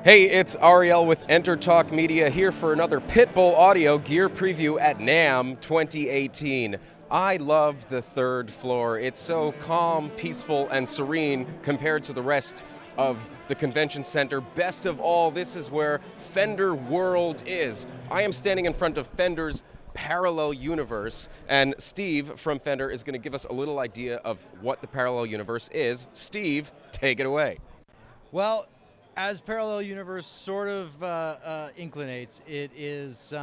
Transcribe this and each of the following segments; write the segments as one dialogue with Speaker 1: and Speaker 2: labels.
Speaker 1: Hey, it's Ariel with EnterTalk Media here for another Pitbull audio gear preview at NAMM 2018. I love the third floor. It's so calm, peaceful, and serene compared to the rest of the convention center. Best of all, this is where Fender World is. I am standing in front of Fender's Parallel Universe, and Steve from Fender is going to give us a little idea of what the Parallel Universe is. Steve, take it away.
Speaker 2: Well, as Parallel Universe sort of inclinates, it is,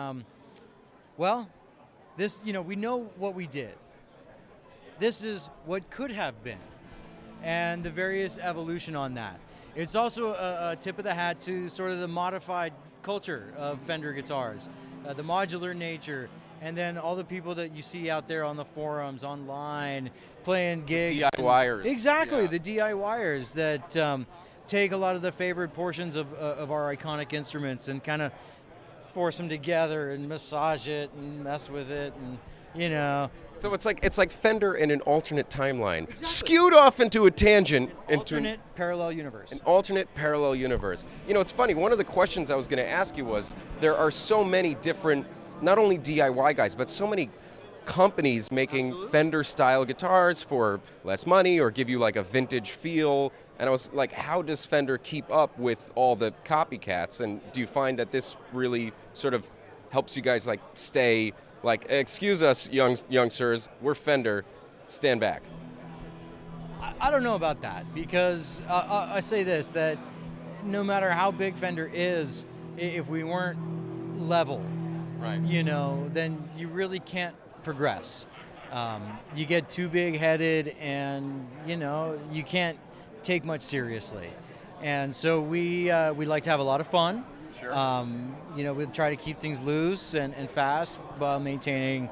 Speaker 2: this, we know what we did. This is what could have been, and the various evolution on that. It's also a tip of the hat to sort of the modified culture of Fender guitars, the modular nature, and then all the people that you see out there on the forums, online, playing gigs.
Speaker 1: DIYers.
Speaker 2: Exactly,
Speaker 1: yeah.
Speaker 2: the DIYers that take a lot of the favorite portions of our iconic instruments and kind of force them together and massage it and mess with it, and
Speaker 1: So it's like Fender in an alternate timeline, skewed off into a tangent,
Speaker 2: alternate parallel universe.
Speaker 1: An alternate parallel universe. It's funny. One of the questions I was going to ask you was, there are so many different, not only DIY guys, but so many companies making Fender-style guitars for less money or give you like a vintage feel. And I was like, how does Fender keep up with all the copycats? And do you find that this really sort of helps you guys like stay like, excuse us, young sirs, we're Fender, stand back?
Speaker 2: I don't know about that, because I say this, that no matter how big Fender is, if we weren't level,
Speaker 1: right,
Speaker 2: then you really can't progress. You get too big-headed, and you can't take much seriously. And so we like to have a lot of fun.
Speaker 1: Sure.
Speaker 2: We try to keep things loose and fast while maintaining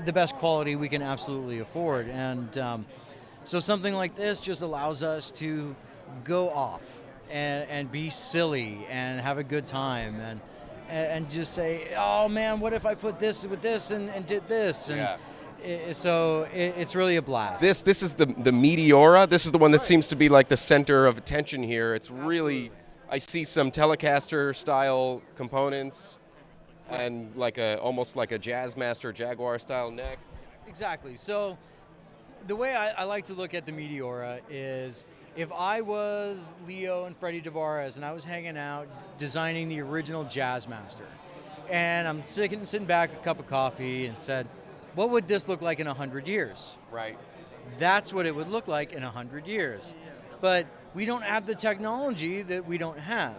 Speaker 2: the best quality we can absolutely afford. And so something like this just allows us to go off and be silly and have a good time and just say, oh man, what if I put this with this and did this? And
Speaker 1: yeah.
Speaker 2: It's really a blast.
Speaker 1: This is the Meteora. This is the one that seems to be like the center of attention here. It's really, I see some Telecaster style components and like almost like a Jazzmaster Jaguar style neck.
Speaker 2: Exactly. So the way I like to look at the Meteora is, if I was Leo and Freddie Tavares and I was hanging out designing the original Jazzmaster, and I'm sitting back, a cup of coffee, and said, what would this look like in 100 years?
Speaker 1: Right.
Speaker 2: That's what it would look like in 100 years. But we don't have the technology that we don't have.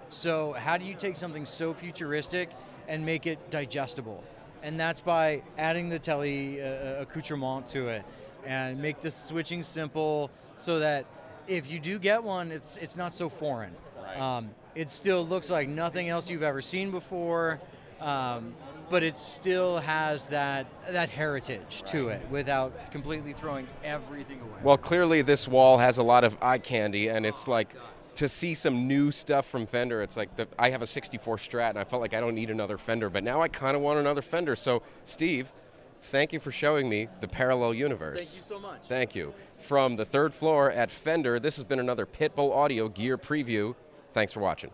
Speaker 2: So how do you take something so futuristic and make it digestible? And that's by adding the tele accoutrement to it and make the switching simple, so that if you do get one, it's not so foreign.
Speaker 1: Right.
Speaker 2: It still looks like nothing else you've ever seen before. But it still has that heritage to it without completely throwing everything away.
Speaker 1: Well, clearly this wall has a lot of eye candy, and it's like, to see some new stuff from Fender, it's like, I have a 64 Strat, and I felt like I don't need another Fender, but now I kind of want another Fender. So, Steve, thank you for showing me the Parallel Universe.
Speaker 2: Thank you so much.
Speaker 1: Thank you. From the third floor at Fender, this has been another Pitbull Audio Gear Preview. Thanks for watching.